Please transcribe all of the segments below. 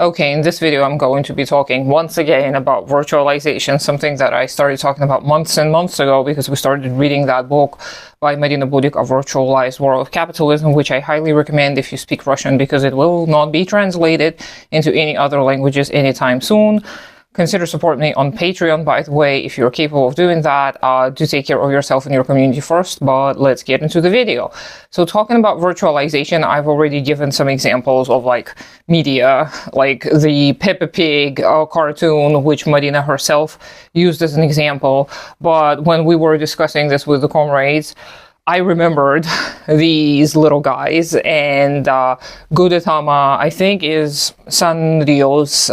Okay, in this video I'm going to be talking once again about virtualization, something that I started talking about months and months ago because we started reading that book by Burik, A Virtualized World of Capitalism, which I highly recommend if you speak Russian because it will not be translated into any other languages anytime soon. Consider supporting me on Patreon, by the way, if you're capable of doing that. Do take care of yourself and your community first, but let's get into the video. So talking about virtualization, I've already given some examples of like media, like the Peppa Pig cartoon, which Marina herself used as an example. But when we were discussing this with the comrades, I remembered these little guys, and Gudetama, I think, is Sanrio's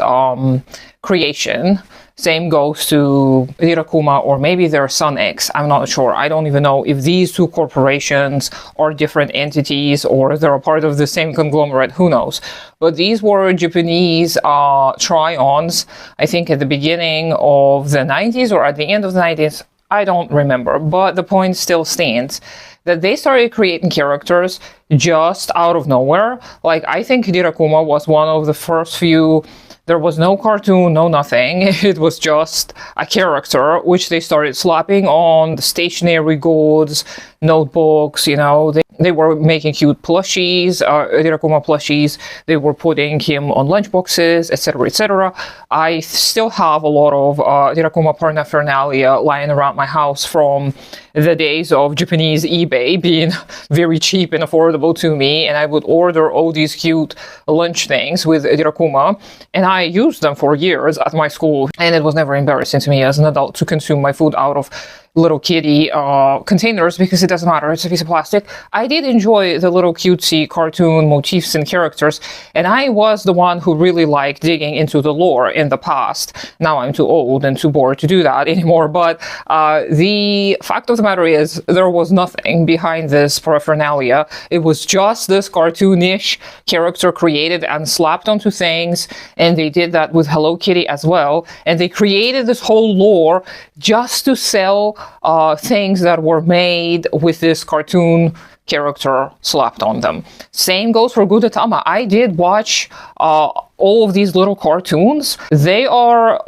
creation. Same goes to Rirakuma, or maybe their Sun X. I'm not sure. I don't even know if these two corporations are different entities or they're a part of the same conglomerate. Who knows? But these were Japanese try-ons, I think at the beginning of the 90s or at the end of the 90s. I don't remember, but the point still stands that they started creating characters just out of nowhere. Like, I think Rirakuma was one of the first few. There was no cartoon, no nothing. It was just a character, which they started slapping on the stationery goods, notebooks, you know. They were making cute plushies, Rirakuma plushies. They were putting him on lunchboxes, etc., etc. I still have a lot of Rirakuma paraphernalia lying around my house from the days of Japanese eBay being very cheap and affordable to me, and I would order all these cute lunch things with Rirakuma, and I used them for years at my school, and it was never embarrassing to me as an adult to consume my food out of little kitty containers because it doesn't matter, it's a piece of plastic. I did enjoy the little cutesy cartoon motifs and characters, and I was the one who really liked digging into the lore in the past. Now I'm too old and too bored to do that anymore, but the fact of the matter is there was nothing behind this paraphernalia. It was just this cartoonish character created and slapped onto things, and they did that with Hello Kitty as well, and they created this whole lore just to sell things that were made with this cartoon character slapped on them. Same goes for Gudetama. I did watch all of these little cartoons. They are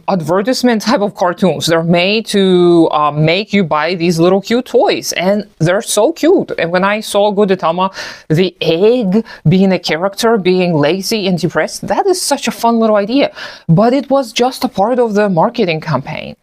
advertisement type of cartoons. They're made to make you buy these little cute toys, and they're so cute. And when I saw Gudetama, the egg being a character, being lazy and depressed, that is such a fun little idea. But it was just a part of the marketing campaign.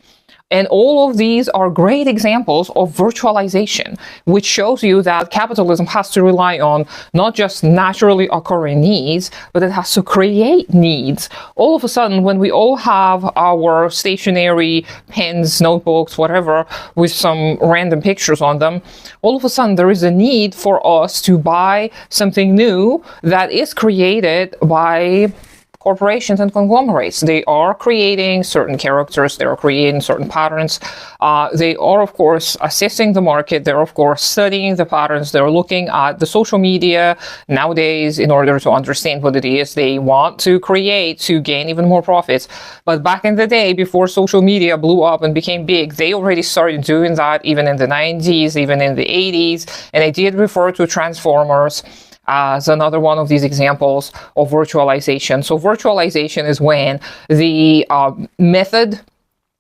And all of these are great examples of virtualization, which shows you that capitalism has to rely on not just naturally occurring needs, but it has to create needs. All of a sudden, when we all have our stationery, pens, notebooks, whatever, with some random pictures on them, all of a sudden there is a need for us to buy something new that is created by corporations and conglomerates. They are creating certain characters, they are creating certain patterns. They are, of course, assessing the market. They're, of course, studying the patterns. They're looking at the social media nowadays in order to understand what it is they want to create to gain even more profits. But back in the day, before social media blew up and became big, they already started doing that even in the 90s, even in the 80s. And I did refer to Transformers as another one of these examples of virtualization. So virtualization is when the method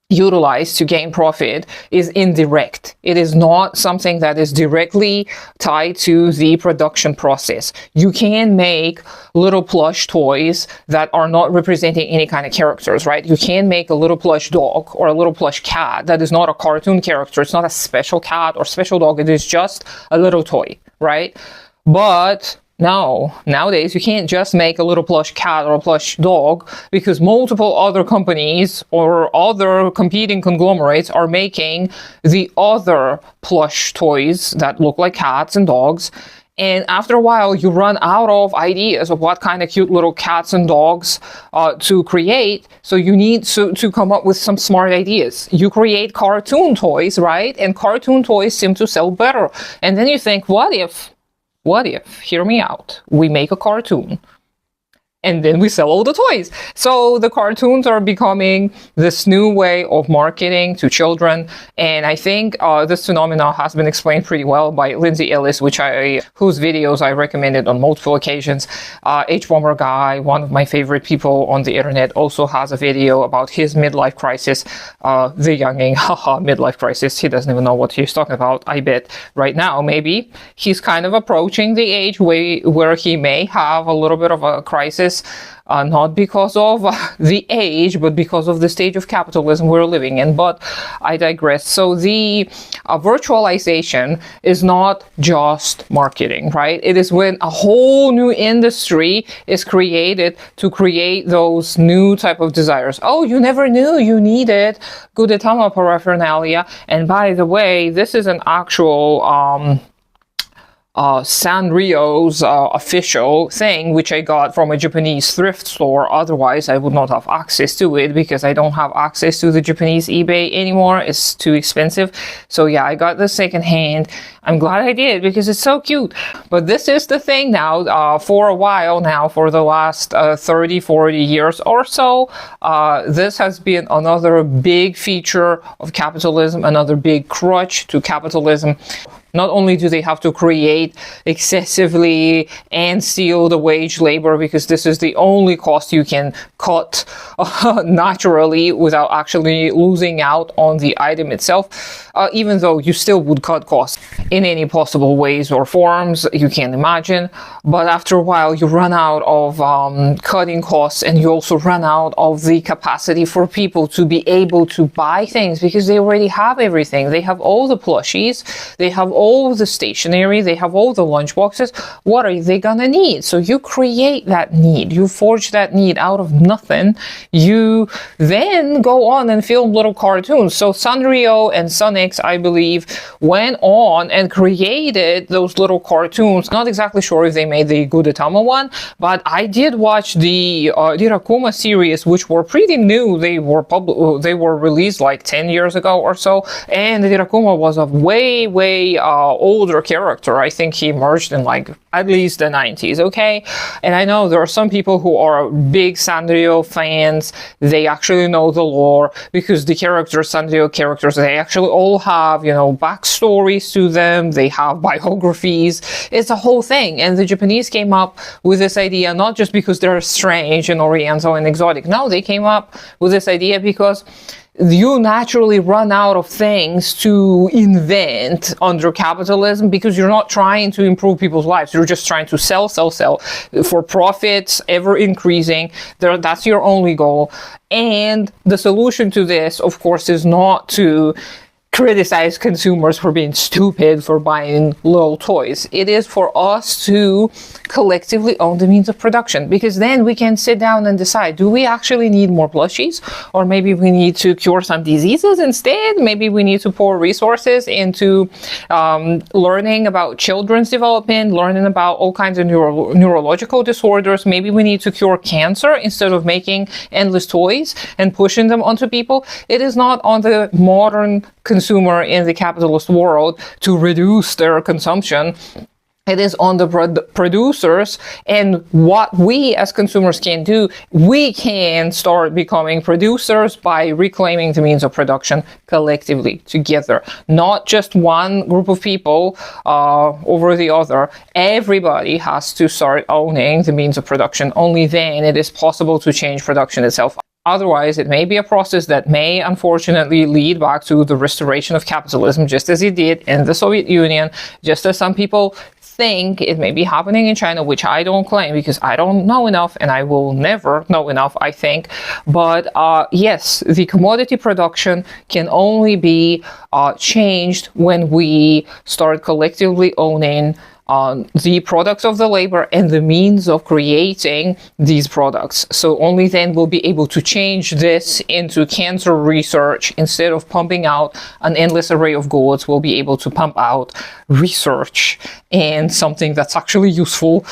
utilized to gain profit is indirect. It is not something that is directly tied to the production process. You can make little plush toys that are not representing any kind of characters, right? You can make a little plush dog or a little plush cat that is not a cartoon character. It's not a special cat or special dog. It is just a little toy, right? But no, nowadays you can't just make a little plush cat or a plush dog because multiple other companies or other competing conglomerates are making the other plush toys that look like cats and dogs. And after a while, you run out of ideas of what kind of cute little cats and dogs to create. So you need to come up with some smart ideas. You create cartoon toys, right? And cartoon toys seem to sell better. And then you think, what if, hear me out, we make a cartoon and then we sell all the toys. So the cartoons are becoming this new way of marketing to children. And I think this phenomenon has been explained pretty well by Lindsay Ellis, whose videos I recommended on multiple occasions. H-Bomber Guy, one of my favorite people on the internet, also has a video about his midlife crisis. The younging, haha, midlife crisis. He doesn't even know what he's talking about, I bet, right now. Maybe he's kind of approaching the age where he may have a little bit of a crisis. Not because of the age, but because of the stage of capitalism we're living in. But I digress. So the virtualization is not just marketing, right? It is when a whole new industry is created to create those new type of desires. Oh, you never knew you needed Gudetama paraphernalia. And by the way, this is an actual Sanrio's official thing, which I got from a Japanese thrift store. Otherwise, I would not have access to it because I don't have access to the Japanese eBay anymore. It's too expensive. So yeah, I got this secondhand. I'm glad I did because it's so cute. But this is the thing now, for a while now, for the last 30, 40 years or so. This has been another big feature of capitalism, another big crutch to capitalism. Not only do they have to create excessively and steal the wage labor, because this is the only cost you can cut naturally without actually losing out on the item itself, even though you still would cut costs in any possible ways or forms you can imagine. But after a while, you run out of cutting costs, and you also run out of the capacity for people to be able to buy things because they already have everything. They have all the plushies, they have all the stationery, they have all the lunch boxes. What are they gonna need? So you create that need, you forge that need out of nothing. You then go on and film little cartoons. So Sanrio and Sunix, I believe, went on and created those little cartoons. Not exactly sure if they made the Gudetama one, but I did watch the Rirakuma series, which were pretty new. They were released like 10 years ago or so, and Rirakuma was a way older character. I think he emerged in like at least the 90s, okay? And I know there are some people who are big Sanrio fans. They actually know the lore because the Sanrio characters, they actually all have, backstories to them. They have biographies. It's a whole thing. And the Japanese came up with this idea not just because they're strange and oriental and exotic. No, they came up with this idea because you naturally run out of things to invent under capitalism because you're not trying to improve people's lives. You're just trying to sell for profits ever increasing. That's your only goal. And the solution to this, of course, is not to criticize consumers for being stupid for buying little toys. It is for us to collectively own the means of production, because then we can sit down and decide, do we actually need more plushies? Or maybe we need to cure some diseases instead? Maybe we need to pour resources into learning about children's development, learning about all kinds of neurological disorders. Maybe we need to cure cancer instead of making endless toys and pushing them onto people. It is not on the modern consumer in the capitalist world to reduce their consumption. It is on the producers, and what we as consumers can do, we can start becoming producers by reclaiming the means of production collectively, together. Not just one group of people over the other. Everybody has to start owning the means of production. Only then it is possible to change production itself. Otherwise, it may be a process that may unfortunately lead back to the restoration of capitalism, just as it did in the Soviet Union, just as some people think it may be happening in China, which I don't claim because I don't know enough and I will never know enough, I think. But yes, the commodity production can only be changed when we start collectively owning the products of the labor and the means of creating these products. So only then we'll be able to change this into cancer research. Instead of pumping out an endless array of goods, we'll be able to pump out research and something that's actually useful.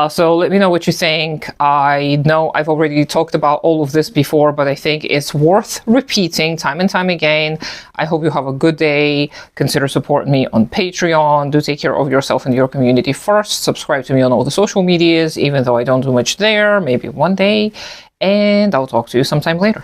So let me know what you think. I know I've already talked about all of this before, but I think it's worth repeating time and time again. I hope you have a good day. Consider supporting me on Patreon. Do take care of yourself and your community. community first. Subscribe to me on all the social medias, even though I don't do much there, maybe one day. And I'll talk to you sometime later.